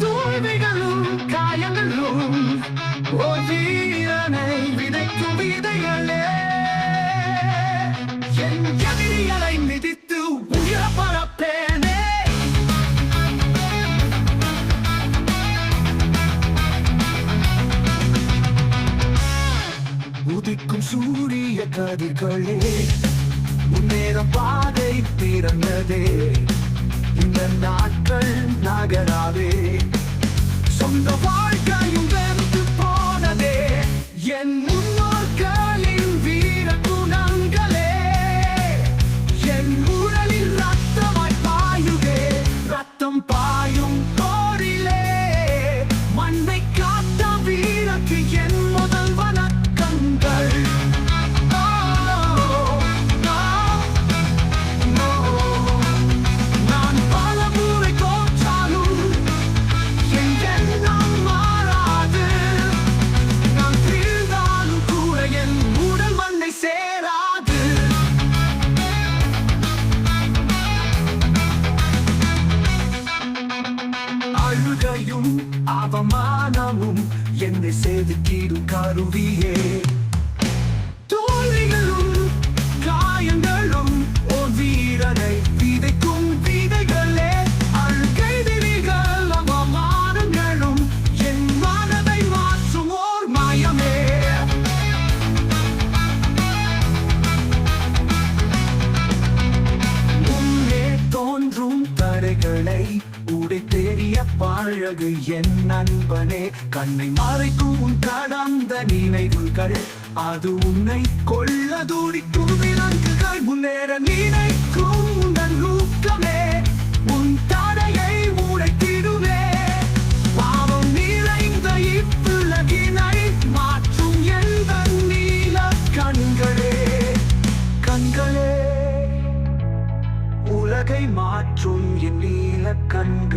தோல்விகளும் காயங்களும் ஓர் வீரனை விதைக்கும் விதைகளே. என் எதிரிகளை மிதித்து உயர பரப்பேனே. உதிக்கும் சூரிய கதிர்களே, முன்னேற பாதை பிறந்ததே. இந்த நாட்கள் நகராதே, சொந்த வாழ்க்கையும் வெறுத்து போனதே. என் முன்னோர்களின் வீர குணங்களே, என் உடலில் ரத்தமாய் பாயுதே. ரத்தம் பாயும் போரிலே மண்ணை காத்த வீரக்கு என் முதல் வணக்கங்கள். நான் பல முறை தோற்றாலும் என் எண்ணம் மாறாது. நான் வீழ்ந்தாலும் கூட என் உடல் மண்ணை சேராது. அழுகையும் அவமானமும் என்னை செதுக்கிடும் கருவியே. தோல்விகளும் காயங்களும் ஓர் வீரனை விதைக்கும் விதைகளே. அழுகைதிரிகள் அவமானங்களும் என் மனதை மாற்றும் ஓர் மாயமே. முன்னே தோன்றும் தடைகளை உடை தெரிய பழகு என் நண்பனே. கண்ணை மறைக்கும் உன் கடந்த நினைவுகள், அது உன்னை கொள்ள துடிக்கும் விலங்குகள். முன்னேற நினைக்கும் உன் ஊக்கமே உன் தடையை உடைத்திடுவே. பாவம் நிறைந்த இப்புலகினை மாற்றும் எந்த நீல கண்களே. கண்களே, உலகை மாற்றும் என் நீல கண்கள்.